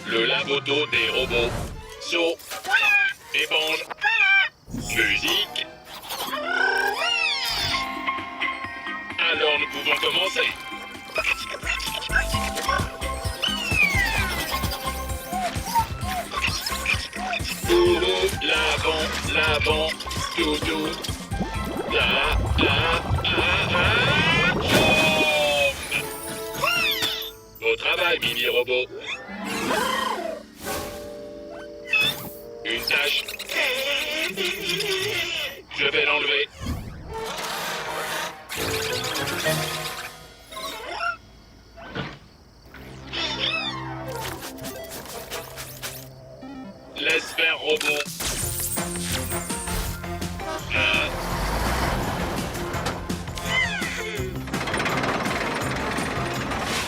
Le lave-auto des robots. Seau. Éponge. Musique. Alors nous pouvons commencer. Bourreau, lavons, doudou. Jaune. Au travail, mini-robot. Une tâche. Je vais l'enlever. Laisse faire, robot.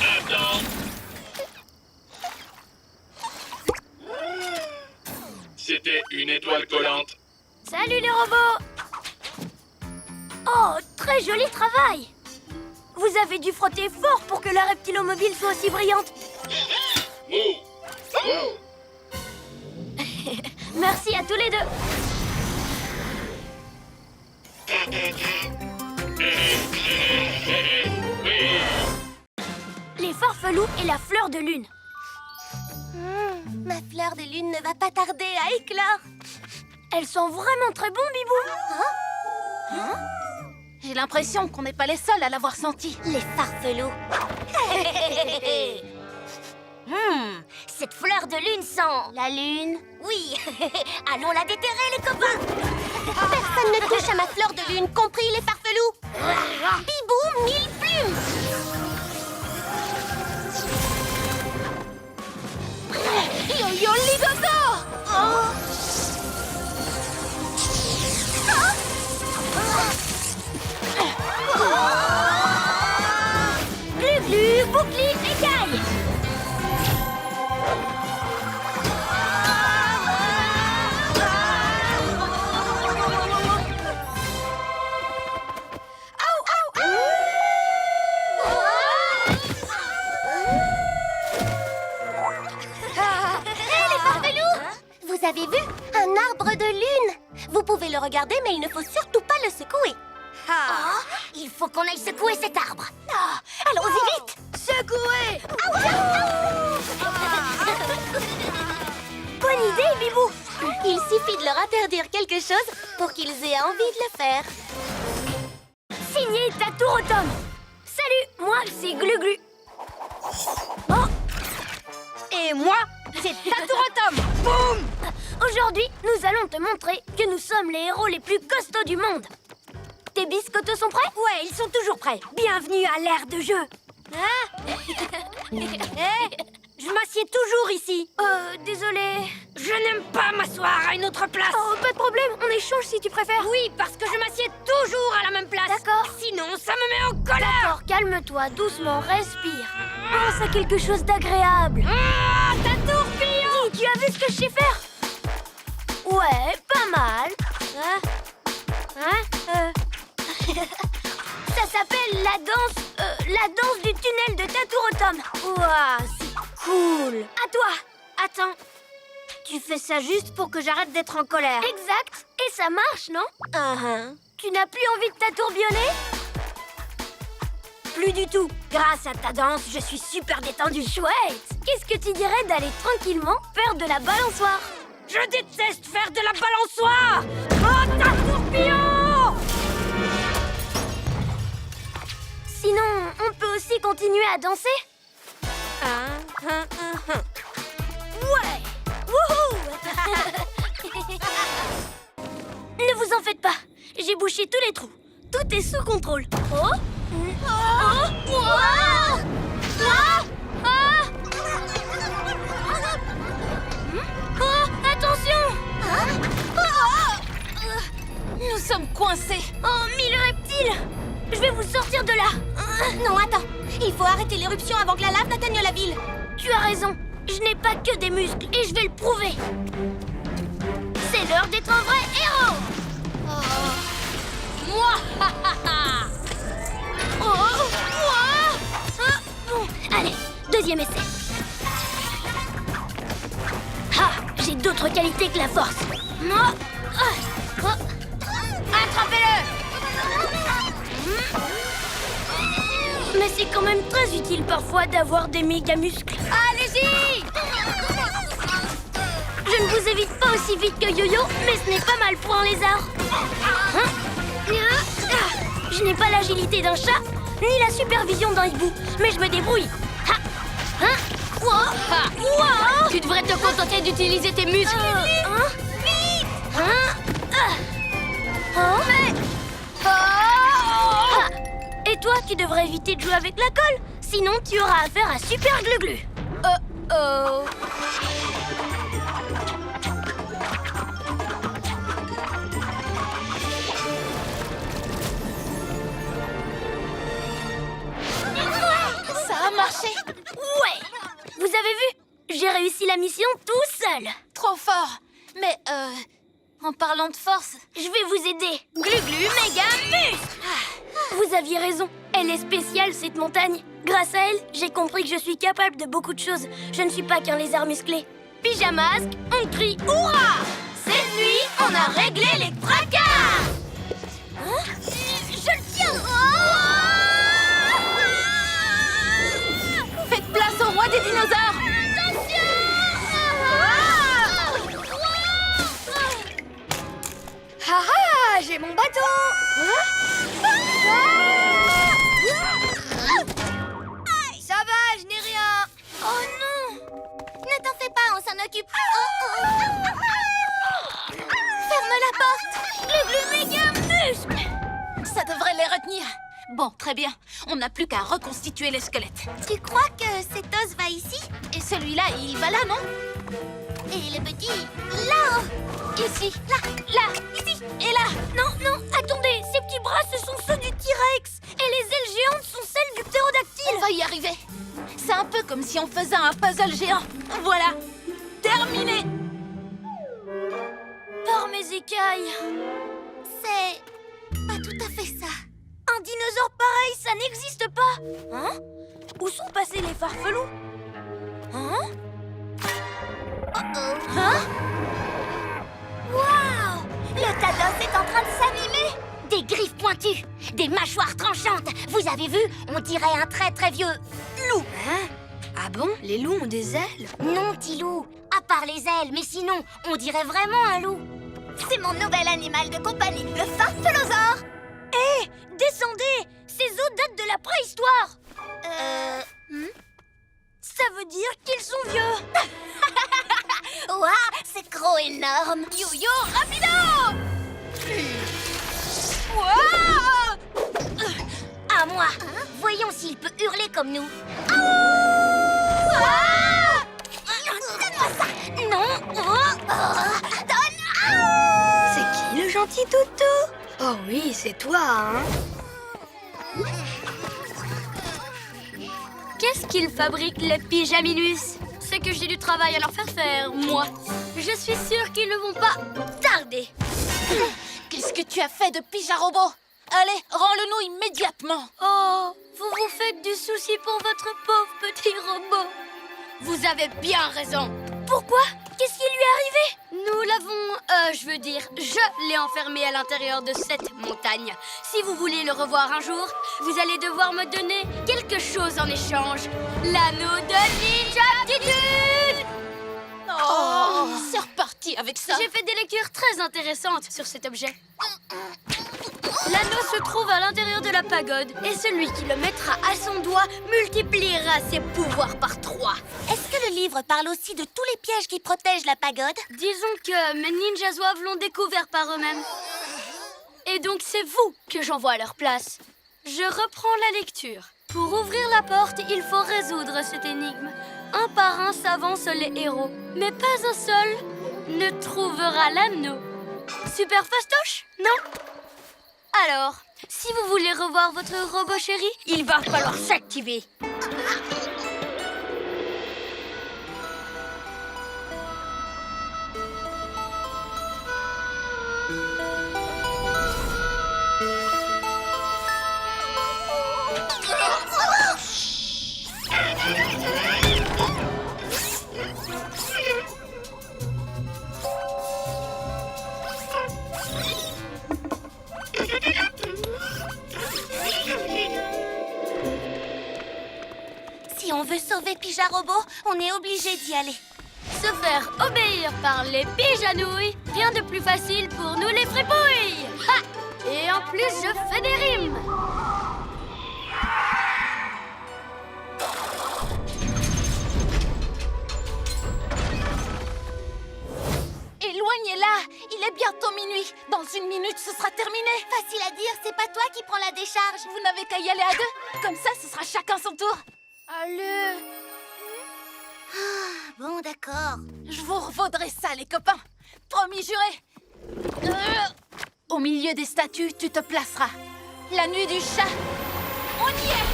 Attends. C'était une étoile collante. Salut les robots! Oh, très joli travail! Vous avez dû frotter fort pour que la reptilomobile soit aussi brillante. Merci à tous les deux. Les farfelous et la fleur de lune. Ma fleur de lune ne va pas tarder à éclore. Elles sont vraiment très bons, Bibou. J'ai l'impression qu'on n'est pas les seuls à l'avoir senti. Les farfelous. Cette fleur de lune sent la lune. Oui, allons la déterrer, les copains. Personne ne touche à ma fleur de lune, compris les farfelous. Bibou, 1000 plumes. Yo-yo ligogo! Glu-glu, bouclier, écaille! Vous avez vu? Un arbre de lune. Vous pouvez le regarder, mais il ne faut surtout pas le secouer. Il faut qu'on aille secouer cet arbre. Allons-y vite. Secouer! Bonne idée, Bibou! Il suffit de leur interdire quelque chose pour qu'ils aient envie de le faire. Signé Tatourotom. Salut, moi c'est Glu-Glu. Oh! Et moi, c'est Tatourotom. Boum! Aujourd'hui, nous allons te montrer que nous sommes les héros les plus costauds du monde. Tes biscottos sont prêts? Ouais, ils sont toujours prêts. Bienvenue à l'ère de jeu. Je m'assieds toujours ici. Désolé. Je n'aime pas m'asseoir à une autre place. Oh, pas de problème, on échange si tu préfères. Oui, parce que je m'assieds toujours à la même place. D'accord. Sinon, ça me met en colère. D'accord, calme-toi, doucement, respire. Pense à quelque chose d'agréable. Ah, ta tourpillon. Dis, tu as vu ce que je sais faire? Ouais, pas mal. Ça s'appelle la danse du tunnel de Tatourotom. Ouah, c'est cool. À toi. Attends, tu fais ça juste pour que j'arrête d'être en colère. Exact. Et ça marche, non? Tu n'as plus envie de t'atourbillonner? Plus du tout. Grâce à ta danse, je suis super détendue. Chouette. Qu'est-ce que tu dirais d'aller tranquillement faire de la balançoire? Je déteste faire de la balançoire. Oh, ta tourpillon! Sinon, on peut aussi continuer à danser? Ouais. Wouhou. Ne vous en faites pas. J'ai bouché tous les trous. Tout est sous contrôle. Oh. Attention. Nous sommes coincés. Oh, mille reptiles. Je vais vous sortir de là. Non, attends. Il faut arrêter l'éruption avant que la lave n'atteigne la ville. Tu as raison. Je n'ai pas que des muscles et je vais le prouver. C'est l'heure d'être un vrai héros. Moi. Bon, allez, deuxième essai. d'autres qualités que la force. Attrapez-le! Mais c'est quand même très utile parfois d'avoir des méga muscles. Allez-y! Je ne vous évite pas aussi vite que Yo-Yo, mais ce n'est pas mal pour un lézard. Je n'ai pas l'agilité d'un chat, ni la supervision d'un hibou, mais je me débrouille. Quoi? Tu devrais te contenter d'utiliser tes muscles. Et toi, tu devrais éviter de jouer avec la colle, sinon tu auras affaire à Super Glu-Glu. Ça a marché. Ouais! Vous avez vu? J'ai réussi la mission tout seul. Trop fort. Mais, en parlant de force... Je vais vous aider. Glu-Glu méga muscle. Vous aviez raison. Elle est spéciale, cette montagne. Grâce à elle, j'ai compris que je suis capable de beaucoup de choses. Je ne suis pas qu'un lézard musclé. Pyjamasque, on crie hurrah! Cette nuit, on a réglé les tracas! Je le tiens! Faites place au roi des dinosaures. Ah, j'ai mon bâton! Ça va, je n'ai rien. Oh non! Ne t'en fais pas, on s'en occupe. Ferme la porte. Le méga muscle! Ça devrait les retenir. Bon, très bien. On n'a plus qu'à reconstituer les squelettes. Tu crois que cet os va ici? Et celui-là, il va là, non? Et le petit, là-haut. Ici, là, ici, et là. Non, non, attendez, ces petits bras, ce sont ceux du T-Rex. Et les ailes géantes sont celles du On ptérodactyle. va y arriver. C'est un peu comme si on faisait un puzzle géant. Voilà, terminé. Par mes écailles. C'est pas tout à fait ça. Un dinosaure pareil, ça n'existe pas. Hein? Où sont passés les farfelus? Hein? Hein? Waouh! Le Tados est en train de s'animer. Des griffes pointues, des mâchoires tranchantes. Vous avez vu? On dirait un très très vieux loup. Hein? Ah bon? Les loups ont des ailes? Non, petit loup. À part les ailes, mais sinon, on dirait vraiment un loup. C'est mon nouvel animal de compagnie, le farfelosaure. Hé! Descendez! Ces os datent de la préhistoire! Ça veut dire qu'ils sont vieux! Ouah, c'est gros énorme. Yo-yo, rapido! Wow! À moi. Voyons s'il peut hurler comme nous. Donne-moi ça. Non. Donne. C'est qui le gentil toutou? Oh oui, c'est toi, hein? Qu'est-ce qu'il fabrique, le Pyjaminus? C'est que j'ai du travail à leur faire faire, moi. Je suis sûre qu'ils ne vont pas tarder. Qu'est-ce que tu as fait de Pyjarobot? Allez, rends-le-nous immédiatement. Oh, vous vous faites du souci pour votre pauvre petit robot. Vous avez bien raison. Pourquoi? Qu'est-ce qui lui est arrivé? Nous l'avons, je l'ai enfermé à l'intérieur de cette montagne. Si vous voulez le revoir un jour, vous allez devoir me donner quelque chose en échange. L'anneau de Ninjaptitude! Oh, c'est reparti avec ça. J'ai fait des lectures très intéressantes sur cet objet. L'anneau se trouve à l'intérieur de la pagode et celui qui le mettra à son doigt multipliera ses pouvoirs par 3. Est-ce que le livre parle aussi de tous les pièges qui protègent la pagode? Disons que mes ninjas zouaves l'ont découvert par eux-mêmes. Et donc c'est vous que j'envoie à leur place. Je reprends la lecture. Pour ouvrir la porte, il faut résoudre cette énigme. Un par un s'avancent les héros, mais pas un seul ne trouvera l'anneau. Super fastoche, non? Alors, si vous voulez revoir votre robot chéri, il va falloir s'activer. Si on veut sauver Pyjarobot, on est obligé d'y aller. Se faire obéir par les pigeanouilles, rien de plus facile pour nous les fripouilles. Ha! Et en plus, je fais des rimes. Éloignez-la! Il est bientôt minuit. Dans une minute, ce sera terminé. Facile à dire, c'est pas toi qui prends la décharge. Vous n'avez qu'à y aller à deux. Comme ça, ce sera chacun son tour. Allez. Bon, d'accord. Je vous revaudrai ça, les copains. Promis juré. Au milieu des statues, tu te placeras. La nuit du chat. On y est.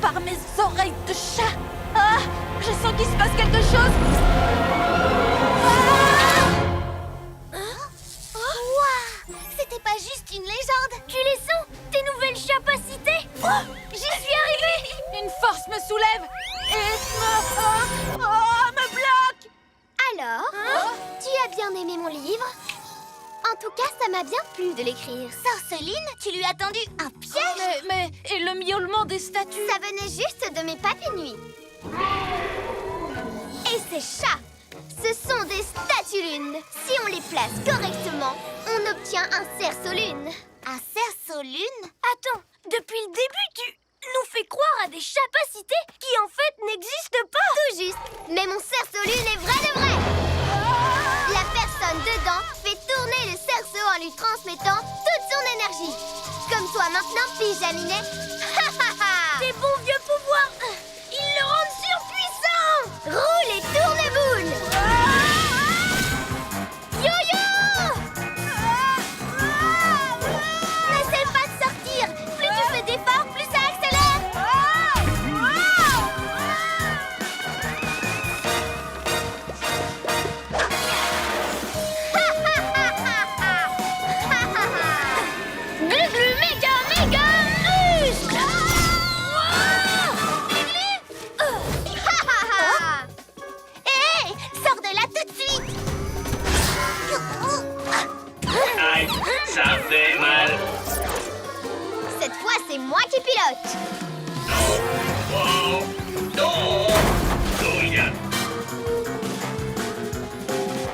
Par mes oreilles de chat. Ah, je sens qu'il se passe quelque chose. Waouh, c'était pas juste une légende. Tu les sens, tes nouvelles capacités? J'y suis arrivée. Une force me soulève et me bloque. Alors, tu as bien aimé mon livre? En tout cas, ça m'a bien plu de l'écrire. Sorceline, tu lui as tendu un piège. Mais et le miaulement des statues? Ça venait juste de mes papilles-nuits. Et ces chats, ce sont des statues-lunes. Si on les place correctement, on obtient un cerceau-lune. Un cerceau-lune? Attends, depuis le début, tu nous fais croire à des capacités qui en fait n'existent pas. Tout juste, mais mon cerceau-lune est vrai de vrai. La personne dedans fait tourner le cerceau en lui transmettant toute son énergie. Comme toi maintenant, Pyjaminet. Tes bons vieux pouvoirs, ils le rendent surpuissant. Roule et tourne boule. Yo-yo! N'essaie pas de sortir. Plus tu fais d'efforts, plus ça accélère. Glu-glu méga méga muscle! Hé, sors de là tout de suite. Aïe, ça fait mal. Cette fois, c'est moi qui pilote. Oh, non. Dorian.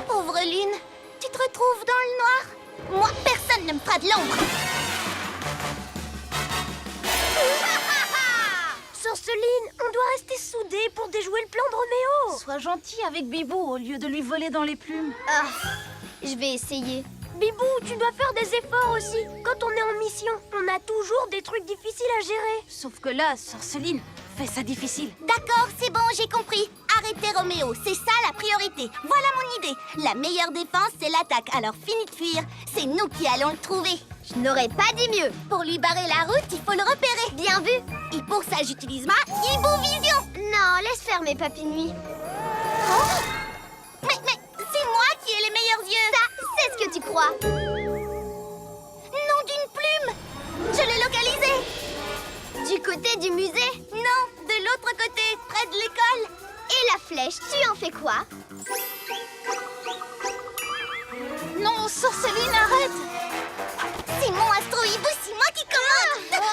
Pauvre Lune, tu te retrouves dans le noir? Moi, personne ne me fera de l'ombre. Sorceline, on doit rester soudés pour déjouer le plan de Roméo. Sois gentil avec Bibou au lieu de lui voler dans les plumes. Ah, je vais essayer. Bibou, tu dois faire des efforts aussi. Quand on est en mission, on a toujours des trucs difficiles à gérer. Sauf que là, Sorceline fait ça difficile. D'accord, c'est bon, j'ai compris. Arrêtez Roméo, c'est ça la priorité. Voilà mon idée. La meilleure défense, c'est l'attaque. Alors fini de fuir. C'est nous qui allons le trouver. Je n'aurais pas dit mieux. Pour lui barrer la route, il faut le repérer. Bien vu. Et pour ça, j'utilise ma Hibovision. Non, laisse faire mes papilles-nuits. Mais c'est moi qui ai les meilleurs yeux. Ça, c'est ce que tu crois. Nom d'une plume. Je l'ai localisé. Du côté du musée? Non, de l'autre côté, près de l'école. Et la flèche, tu en fais quoi? Non, Sorceline, arrête. C'est mon Astro-Hibou, c'est moi qui commande.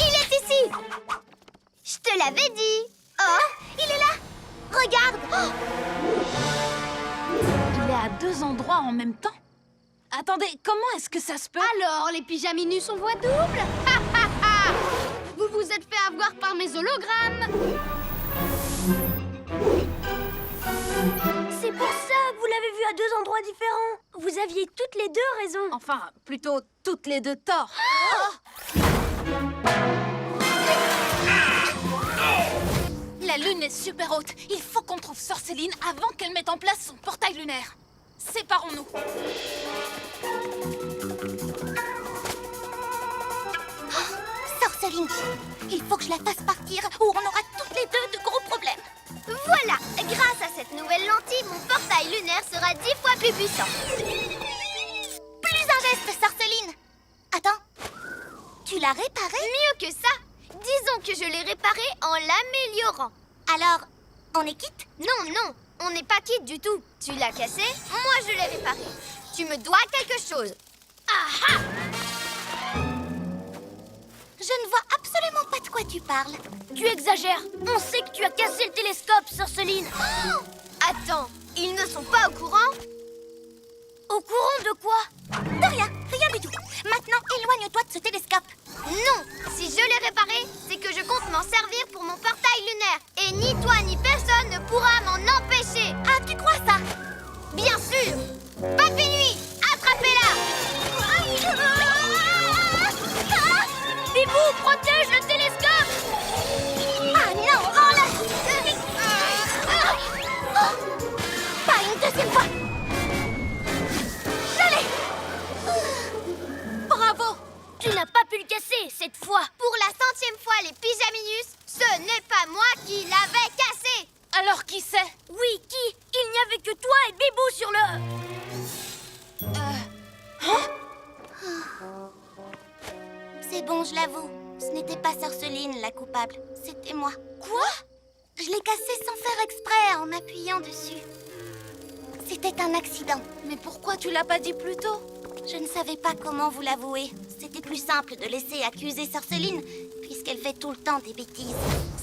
Il est ici. Je te l'avais dit. Oh, il est là. Regarde. Il est à deux endroits en même temps. Attendez, comment est-ce que ça se peut? Alors, les pyjaminus, on voit double. Vous vous êtes fait avoir par mes hologrammes. C'est pour ça, vous l'avez vu à deux endroits différents. Vous aviez toutes les deux raison. Enfin, plutôt toutes les deux tort. La lune est super haute. Il faut qu'on trouve Sorceline avant qu'elle mette en place son portail lunaire. Séparons-nous. Sorceline, il faut que je la fasse partir ou on aura toutes les deux de gros problèmes. Voilà, grâce à cette nouvelle lentille, mon portail lunaire sera 10 fois plus puissant. Plus un geste, Sorceline. Attends, tu l'as réparé? Mieux que ça. Disons que je l'ai réparé en l'améliorant. Alors, on est quitte? Non, non. on n'est pas quitte du tout. Tu l'as cassé, moi je l'ai réparé. Tu me dois quelque chose. Ah ah! Je ne vois absolument pas de quoi tu parles. Tu exagères. On sait que tu as cassé le télescope, Sorceline. Oh! Attends, ils ne sont pas au courant? Au courant de quoi? De rien, rien du tout. Maintenant, éloigne-toi de ce télescope. Non, si je l'ai réparé, c'est que je compte m'en servir pour mon portail lunaire. Et ni toi ni personne ne pourra m'en empêcher. Ah, tu crois ça? Bien sûr. Papy Nuit, attrapez-la. Bibou, protège le télescope. Ah non, rends-le! Pas une deuxième fois! Je l'ai! Bravo. Tu n'as pas pu le casser cette fois. Pour la 100e fois, les pyjaminus, ce n'est pas moi qui l'avais cassé. Alors qui c'est? Oui, qui? Il n'y avait que toi et Bibou sur le... C'est bon, je l'avoue. Ce n'était pas Sorceline la coupable. C'était moi. Quoi? Je l'ai cassé sans faire exprès en appuyant dessus. C'était un accident. Mais pourquoi tu l'as pas dit plus tôt? Je ne savais pas comment vous l'avouer. C'était plus simple de laisser accuser Sorceline, puisqu'elle fait tout le temps des bêtises.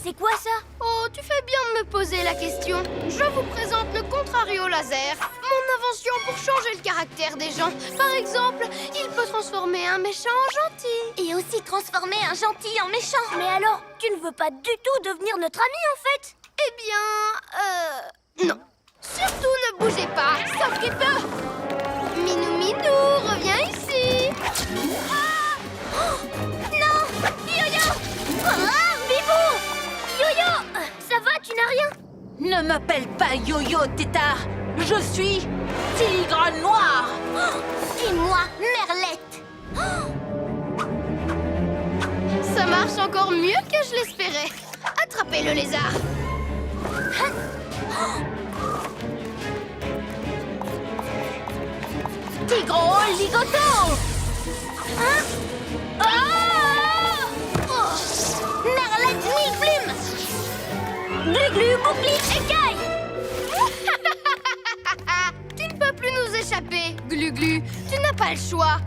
C'est quoi ça? Oh, tu fais bien de me poser la question. Je vous présente le Contrario Laser, mon invention pour changer le caractère des gens. Par exemple, il peut transformer un méchant en gentil. Et aussi transformer un gentil en méchant. Mais alors, tu ne veux pas du tout devenir notre ami en fait? Eh bien, non. Surtout ne bougez pas, sauf qu'il peut. Minou Minou, reviens ici. Ah! Oh! Non! Yo-yo! Ah! Bibou! Yo-yo! Ça va, tu n'as rien? Ne m'appelle pas Yo-Yo, tétard. Je suis Tigre Noir. Et moi, Merlette. Ça marche encore mieux que je l'espérais. Attrapez le lézard. Tigre Ligoto. Merlette Mille-Plume. Glu-glu, bouclier, écaille! Tu ne peux plus nous échapper, Glu-Glu. Tu n'as pas le choix.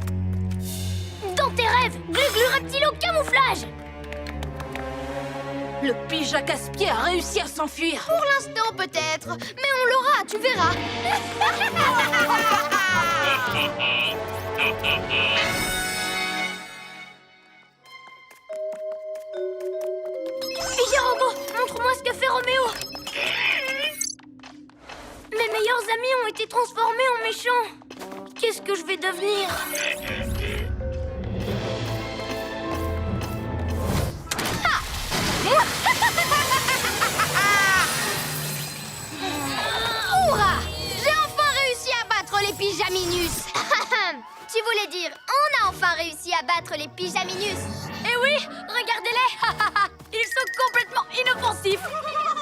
Dans tes rêves, glu-glu reptilo camouflage! Le pigeon casse-pied a réussi à s'enfuir. Pour l'instant, peut-être. Mais on l'aura, tu verras. Pigeon-Robot, montre-moi ce que fait Roméo! Mes meilleurs amis ont été transformés en méchants. Qu'est-ce que je vais devenir? Hourra! J'ai enfin réussi à battre les pyjaminus. Tu voulais dire, on a enfin réussi à battre les pyjaminus. Eh oui, regardez-les! Ils sont complètement inoffensifs!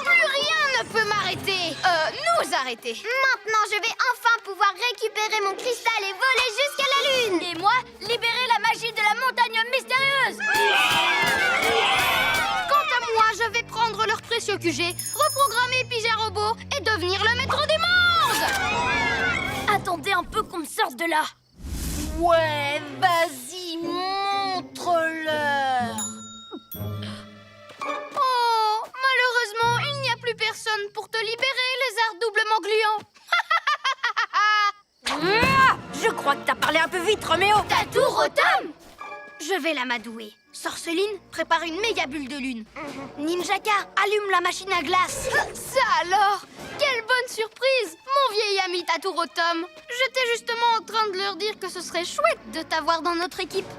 Plus rien ne peut m'arrêter. Nous arrêter. Maintenant, je vais enfin pouvoir récupérer mon cristal et voler jusqu'à la lune. Et moi, libérer la magie de la montagne mystérieuse! Quant à moi, je vais prendre leur précieux QG, reprogrammer Pyja-Robot et devenir le maître des mondes. Attendez un peu qu'on me sorte de là! Ouais, vas-y, montre-leur. Oh, malheureusement, il n'y a plus personne pour te libérer, lézard doublement gluant. Je crois que t'as parlé un peu vite, Roméo! T'as tout, Rotom? Je vais l'amadouer. Sorceline, prépare une méga bulle de lune. Ninjaka, allume la machine à glace. Ça alors? Quelle bonne surprise, mon vieil ami Tatou Rotom. J'étais justement en train de leur dire que ce serait chouette de t'avoir dans notre équipe.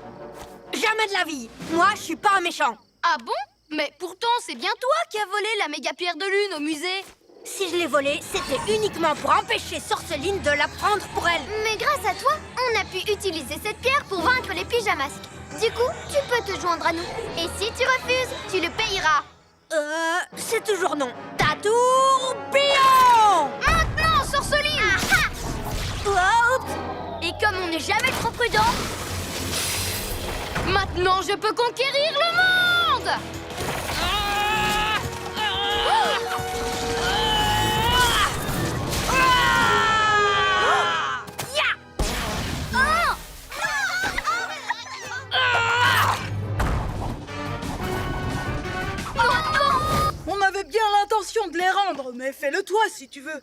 Jamais de la vie! Moi, je suis pas un méchant! Ah bon? Mais pourtant, c'est bien toi qui as volé la méga pierre de lune au musée. Si je l'ai volée, c'était uniquement pour empêcher Sorceline de la prendre pour elle! Mais grâce à toi, on a pu utiliser cette pierre pour vaincre les pyjamasques. Du coup, tu peux te joindre à nous. Et si tu refuses, tu le payeras. C'est toujours non! Tourbillon! Maintenant, Sorceline! Oups! Et comme on n'est jamais trop prudent, Maintenant, je peux conquérir le monde! si tu veux.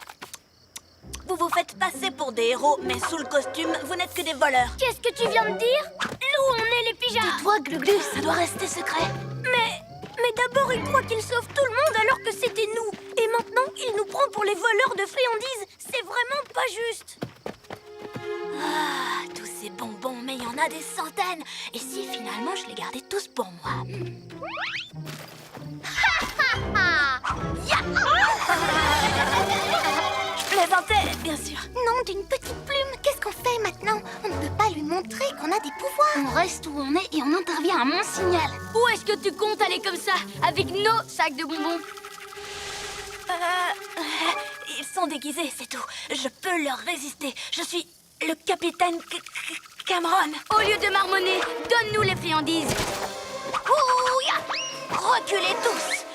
Vous vous faites passer pour des héros, mais sous le costume, vous n'êtes que des voleurs. Qu'est-ce que tu viens de dire? Nous, on est les pyjamas. Toi, Glu-Glu, ça doit rester secret. Mais d'abord, il croit qu'il sauve tout le monde alors que c'était nous. Et maintenant, il nous prend pour les voleurs de friandises. C'est vraiment pas juste. Ah, tous ces bonbons, mais il y en a des centaines. Et si finalement je les gardais tous pour moi? Je plaisantais, bien sûr. Non, d'une petite plume. Qu'est-ce qu'on fait maintenant? On ne peut pas lui montrer qu'on a des pouvoirs. On reste où on est et on intervient à mon signal. Où est-ce que tu comptes aller comme ça, avec nos sacs de bonbons? Ils sont déguisés, c'est tout. Je peux leur résister. Je suis le capitaine Cameron. Au lieu de marmonner, donne-nous les friandises. Ouya! Reculez tous.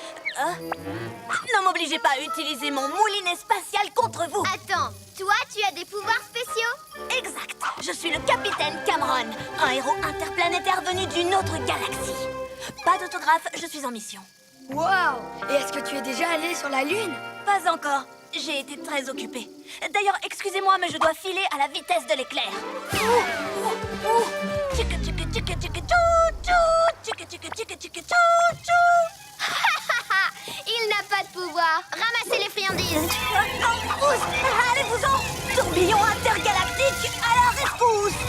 Ne m'obligez pas à utiliser mon moulinet spatial contre vous. Attends, toi, tu as des pouvoirs spéciaux? Exact. Je suis le capitaine Cameron, un héros interplanétaire venu d'une autre galaxie. Pas d'autographe, je suis en mission. Waouh! Et est-ce que tu es déjà allé sur la Lune? Pas encore. J'ai été très occupée. D'ailleurs, excusez-moi, mais je dois filer à la vitesse de l'éclair. Tchic, tchic, tchic, tchic, tchou, tchou. Tchic, tchic, tchic, tchic, tchou, tchou. Il n'a pas de pouvoir. Ramassez les friandises. Allez-vous-en! Tourbillon intergalactique à la rescousse!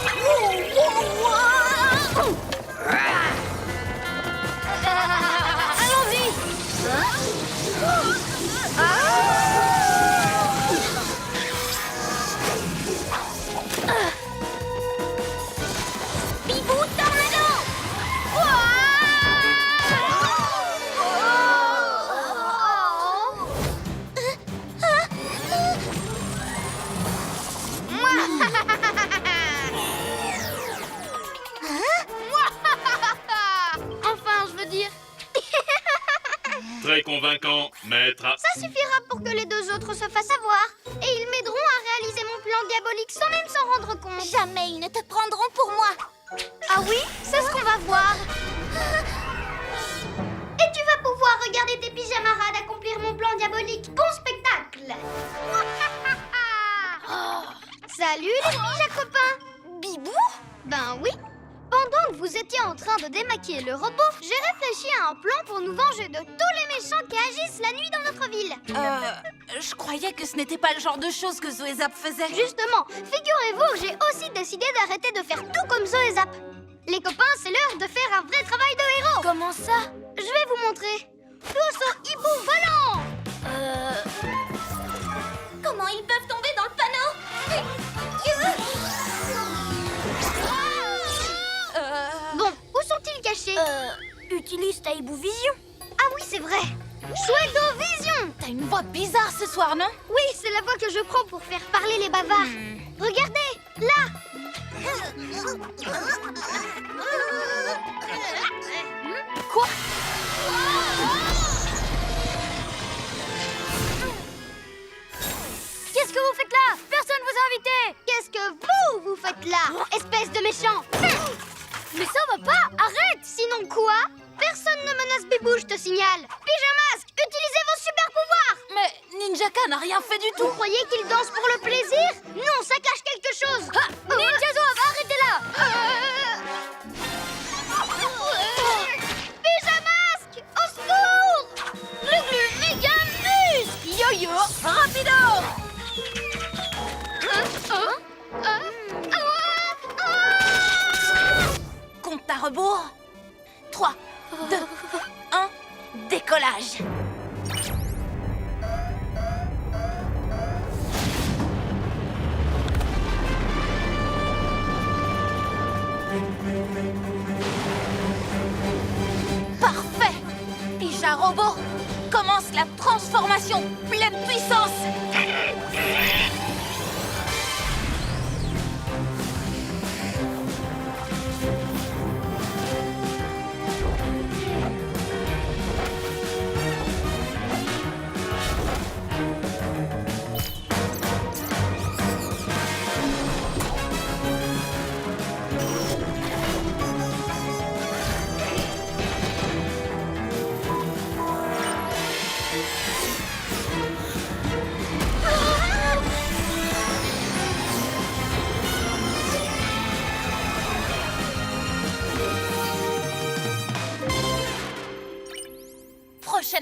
Allons-y! Bibou, tornado! Enfin, je veux dire. Très convaincant, maître. Ça suffira pour que les deux autres se fassent avoir. Et ils m'aideront à réaliser mon plan diabolique sans même s'en rendre compte. Jamais ils ne te prendront pour moi. Ah oui? C'est ce qu'on va voir. Et tu vas pouvoir regarder tes pyjamarades accomplir mon plan diabolique. Bon spectacle. Salut les pyjas copains. Bibou? Ben oui. Pendant que vous étiez en train de démaquiller le robot, j'ai réfléchi à un plan pour nous venger de tous les méchants qui agissent la nuit dans notre ville. Je croyais que ce n'était pas le genre de choses que Zoé Zap faisait. Justement, figurez-vous que j'ai aussi décidé d'arrêter de faire tout comme Zoé Zap. Les copains, c'est l'heure de faire un vrai travail de héros. Comment ça? Je vais vous montrer. Tous au hibou volant. Comment ils peuvent tomber dans le panneau? Bon, où sont-ils cachés? Utilise ta hibou vision. Ah oui, c'est vrai. Chouetto Vision. T'as une voix bizarre ce soir, non? Oui, c'est la voix que je prends pour faire parler les bavards. Regardez, là. Quoi? Qu'est-ce que vous faites là? Personne vous a invité! Qu'est-ce que vous faites là, espèce de méchant? Mais ça va pas! Arrête! Sinon quoi? Personne ne menace Bibou, je te signale. Pyjamasque, utilisez vos super pouvoirs. Mais Ninjaka n'a rien fait du tout. Vous croyez qu'il danse pour le plaisir? Non, ça cache quelque chose. Ninja Zouave, arrêtez-là! Pyjamasque, au secours! Glu-glu, méga muscle! Yo-yo, rapido! Compte à rebours. 3, 2, 1, décollage. Parfait! Pija Robot commence la transformation pleine puissance!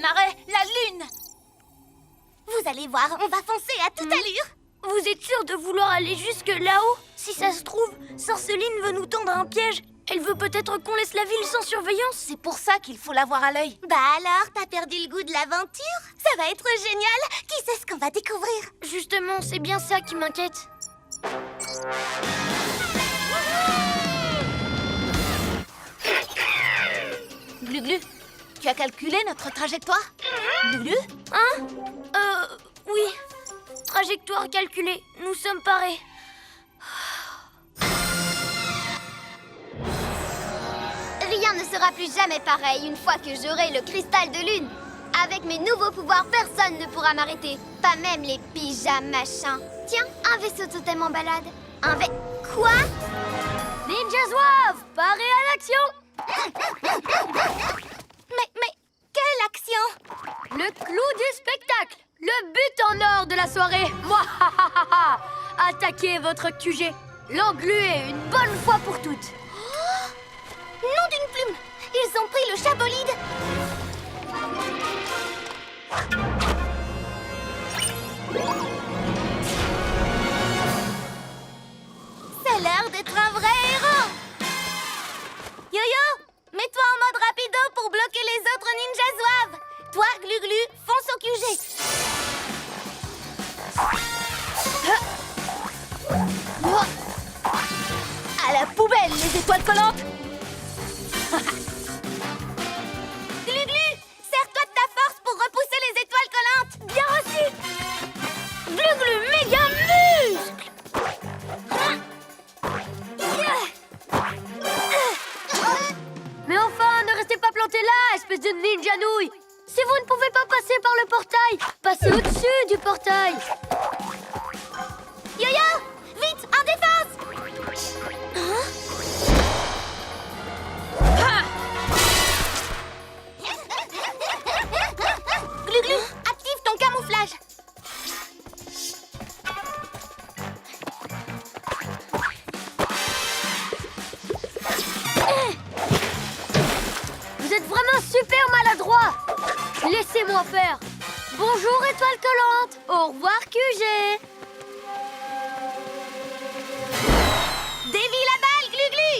démarrer la lune. Vous allez voir, on va foncer à toute allure. Vous êtes sûr de vouloir aller jusque là-haut? Si ça se trouve, Sorceline veut nous tendre un piège. Elle veut peut-être qu'on laisse la ville sans surveillance. C'est pour ça qu'il faut l'avoir à l'œil. Bah alors, t'as perdu le goût de l'aventure? Ça va être génial. Qui sait ce qu'on va découvrir? Justement, c'est bien ça qui m'inquiète. Glu-Glu, tu as calculé notre trajectoire? Glu-Glu? Hein? Oui. Trajectoire calculée. Nous sommes parés. Rien ne sera plus jamais pareil une fois que j'aurai le cristal de lune. Avec mes nouveaux pouvoirs, personne ne pourra m'arrêter. Pas même les pyjamas machins. Tiens, un vaisseau totem en balade. Quoi? Ninja Zouave, paré à l'action! Mais, quelle action? Le clou du spectacle. Le but en or de la soirée. Mouahahaha. Attaquez votre QG. L'engluer une bonne fois pour toutes. Nom d'une plume! Ils ont pris le chabolide! Ça a l'air d'être un vrai héros! Yo-Yo, mets-toi en mode rapido pour bloquer les autres ninjas zouaves! Toi, Glu-Glu, fonce au QG! À la poubelle, les étoiles collantes! Glu-Glu, sers-toi de ta force pour repousser les étoiles collantes. Bien reçu! Glu-Glu méga muscle! Mais enfin, ne restez pas plantés là, espèce de ninja nouille. Si vous ne pouvez pas passer par le portail, passez au-dessus du portail. Yo-Yo, vite, en défense! Glu-Glu, active ton camouflage. Vous êtes vraiment super maladroit. Laissez-moi faire. Bonjour étoile collante. Au revoir QG. Dévie la balle, Glu-Glu!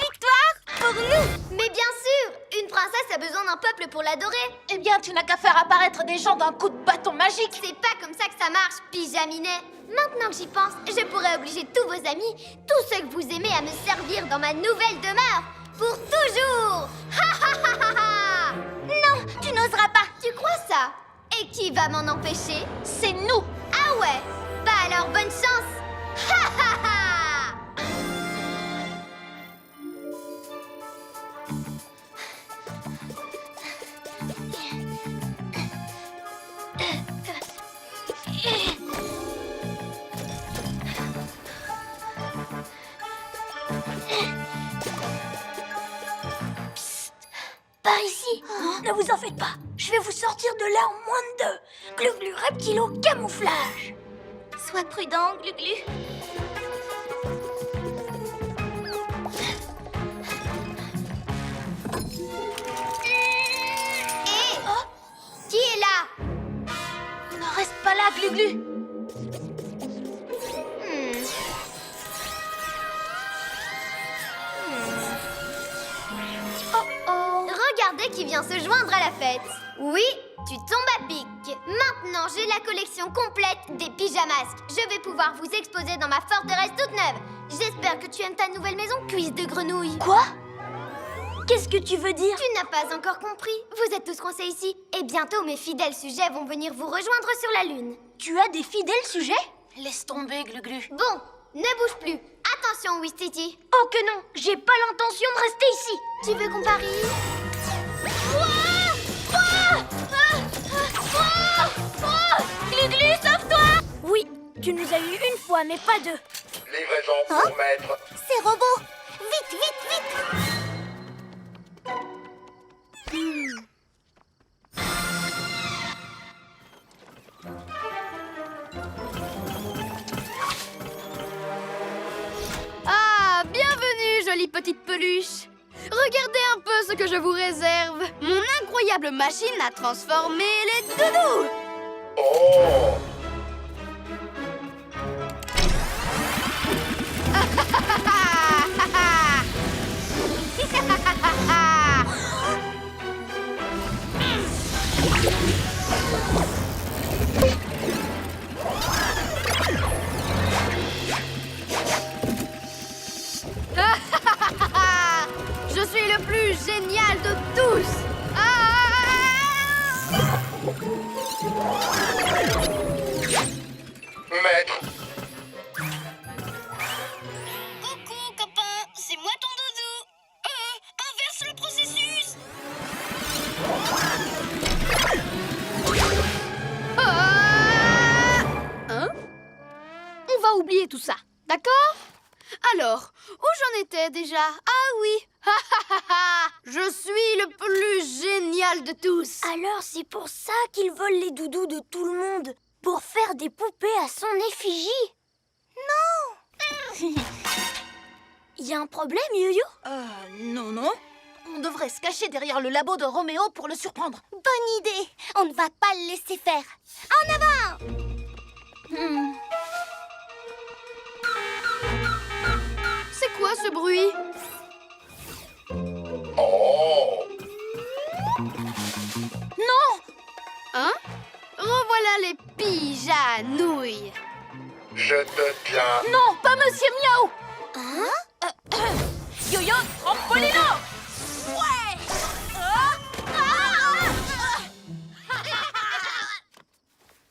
Victoire pour nous! Mais bien sûr, une princesse a besoin d'un peuple pour l'adorer. Eh bien, tu n'as qu'à faire apparaître des gens d'un coup de bâton magique. C'est pas comme ça que ça marche, pyjaminet. Maintenant que j'y pense, je pourrais obliger tous vos amis, tous ceux que vous aimez, à me servir dans ma nouvelle demeure. Pour toujours. Ha ha ha ha ha. Non, tu n'oseras pas. Tu crois ça? Et qui va m'en empêcher? C'est nous. Ah ouais? Bah alors bonne chance. Ha ha ha. Par ici! Ne vous en faites pas! Je vais vous sortir de là en moins de 2! Glu-Glu reptilo camouflage! Sois prudent, Glu-Glu. Hé! Qui est là? Ne reste pas là, Glu-Glu. Regardez qui vient se joindre à la fête. Oui, tu tombes à pic. Maintenant, j'ai la collection complète des pyjamasques. Je vais pouvoir vous exposer dans ma forteresse toute neuve. J'espère que tu aimes ta nouvelle maison, cuisse de grenouille. Quoi? Qu'est-ce que tu veux dire? Tu n'as pas encore compris. Vous êtes tous coincés ici. Et bientôt, mes fidèles sujets vont venir vous rejoindre sur la Lune. Tu as des fidèles sujets? Laisse tomber, Glu-Glu. Bon, ne bouge plus. Attention, Wistiti. Oh que non! J'ai pas l'intention de rester ici! Tu veux qu'on parie? Glu-Glu, sauve-toi! Oui, tu nous as eu une fois, mais pas deux. Livraison pour maître. Ces robots! Vite, vite, vite! Ah, peluches. Regardez un peu ce que je vous réserve. Mon incroyable machine à transformer les doudous. Oh! Je suis le plus génial de tous. Maître, Coucou, copain, c'est moi ton doudou. Inverse le processus. Hein? On va oublier tout ça, d'accord? Alors, où j'en étais déjà? Ah oui! Je suis le plus génial de tous! Alors c'est pour ça qu'il vole les doudous de tout le monde. Pour faire des poupées à son effigie. Non. Il y a un problème, Yo-Yo? Non. On devrait se cacher derrière le labo de Roméo pour le surprendre. Bonne idée. On ne va pas le laisser faire. En avant. C'est quoi ce bruit? oh! Hein? Revoilà les pigeanouilles! Je te tiens. Non, pas Monsieur Miaou. Yo-yo, trampolino. Ouais.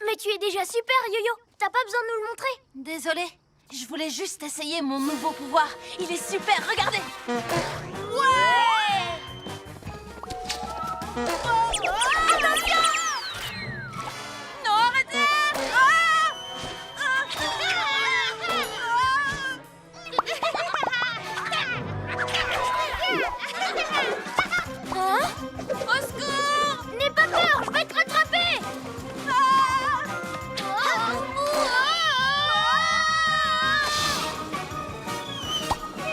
Mais tu es déjà super, Yo-Yo. T'as pas besoin de nous le montrer. Désolée, je voulais juste essayer mon nouveau pouvoir. Il est super, regardez. Ouais. Attention. Non, arrêtez. Au secours. N'aie pas peur, je vais te rattraper.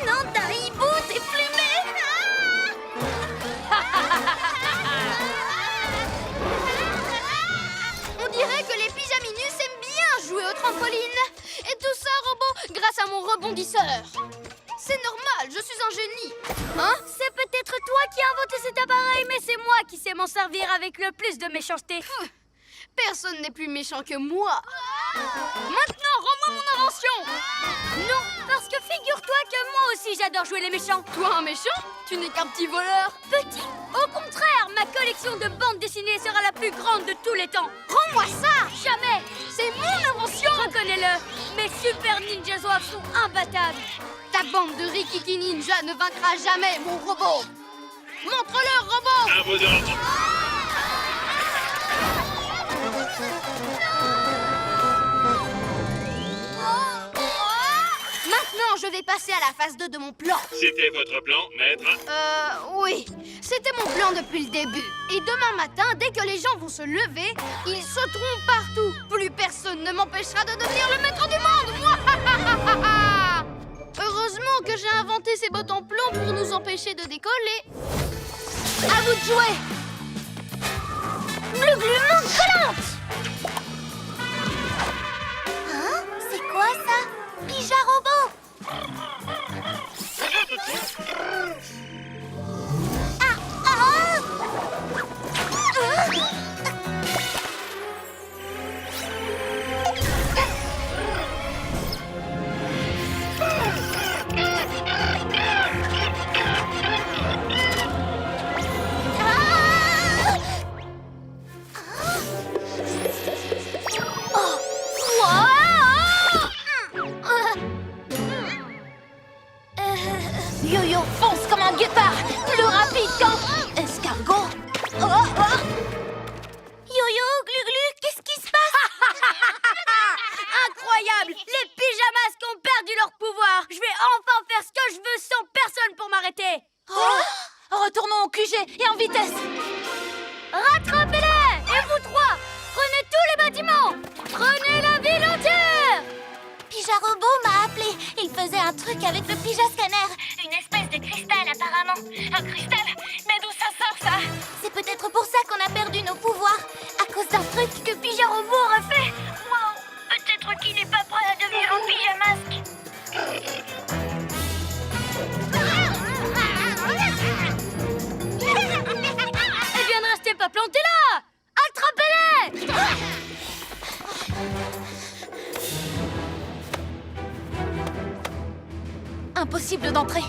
Non, t'as hibou, t'es plumé. On dirait que les pyjaminus aiment bien jouer au trampoline! Et tout ça, robot, grâce à mon rebondisseur! C'est normal, je suis un génie! Hein? C'est peut-être toi qui as inventé cet appareil, mais c'est moi qui sais m'en servir avec le plus de méchanceté. Personne n'est plus méchant que moi! Maintenant, rends-moi mon invention! Non, parce que figure-toi que moi aussi j'adore jouer les méchants. Toi, un méchant? Tu n'es qu'un petit voleur! Petit, au contraire, ma collection de bandes dessinées sera la plus grande de tous les temps. Rends-moi ça! Jamais. C'est mon invention! Reconnais-le, mes super ninja zouaves sont imbattables. Ta bande de Rikiki Ninja ne vaincra jamais mon robot! Montre-leur, robot! À vos ordres. Maintenant, je vais passer à la phase 2 de mon plan. C'était votre plan, maître? Oui. C'était mon plan depuis le début. Et demain matin, dès que les gens vont se lever, ils sauteront partout. Plus personne ne m'empêchera de devenir le maître du monde. Mouahahaha. Heureusement que j'ai inventé ces bottes en plomb pour nous empêcher de décoller. À vous de jouer. Glu-glu, monte collante. Hein? C'est quoi ça? Pija robot. Yo-yo fonce comme un guépard, plus rapide qu'un escargot. Yo-yo, Glu-Glu, qu'est-ce qui se passe? Incroyable, les pyjamas ont perdu leur pouvoir. Je vais enfin faire ce que je veux sans personne pour m'arrêter. Retournons au QG et en vitesse. Rattrapez-les. Et vous trois, prenez tous les bâtiments. Prenez la ville entière. Pija robot m'a appelé. Il faisait un truc avec le Pija scanner. Une espèce de cristal apparemment. Un cristal. Mais d'où ça sort, ça? C'est peut-être pour ça qu'on a perdu nos pouvoirs. À cause d'un truc Que Pyja Robot aurait fait. Wow. Peut-être qu'il n'est pas prêt à devenir un pyjamasque. Eh bien, ne restez pas plantés là! Attrapez-les! Impossible d'entrer.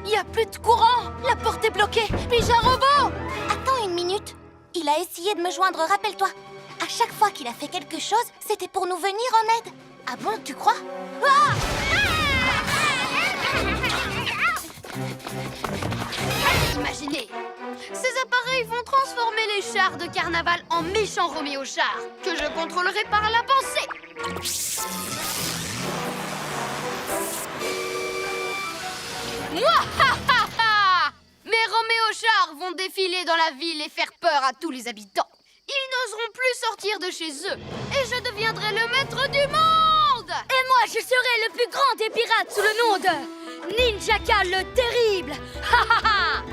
Il n'y a plus de courant. La porte est bloquée. Pyja Robot! Attends une minute. Il a essayé de me joindre, rappelle-toi. À chaque fois qu'il a fait quelque chose, c'était pour nous venir en aide. Ah bon, tu crois? Ah! Imaginez, ces appareils vont transformer les chars de carnaval en méchants Roméo chars que je contrôlerai par la pensée. Mouahaha! Mes Roméo chars vont défiler dans la ville et faire peur à tous les habitants. Ils n'oseront plus sortir de chez eux et je deviendrai le maître du monde! Et moi, je serai le plus grand des pirates sous le nom de Ninjaka le Terrible. Ha ha ha!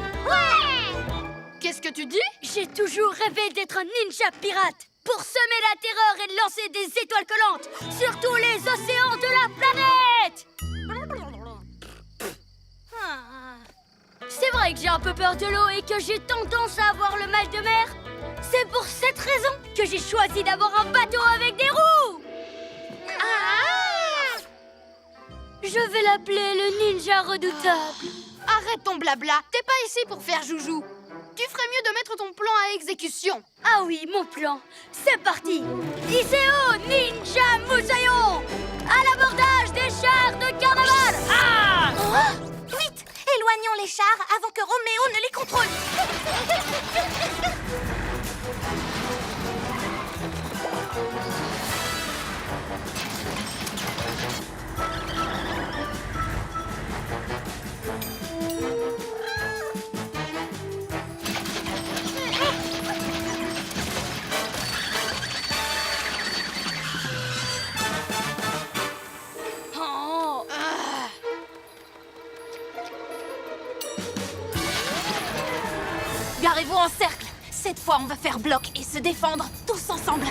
Qu'est-ce que tu dis? J'ai toujours rêvé d'être un ninja pirate pour semer la terreur et de lancer des étoiles collantes sur tous les océans de la planète. C'est vrai que j'ai un peu peur de l'eau et que j'ai tendance à avoir le mal de mer. C'est pour cette raison que j'ai choisi d'avoir un bateau avec des roues. Je vais l'appeler le ninja redoutable. Arrête ton blabla, t'es pas ici pour faire joujou. Tu ferais mieux de mettre ton plan à exécution. Ah oui, mon plan. C'est parti. Iseo Ninja Musayon. À l'abordage des chars de carnaval. Ah! Vite! Éloignons les chars avant que Roméo ne les contrôle. Oh. Garez-vous en cercle. Cette fois, on va faire bloc et se défendre tous ensemble.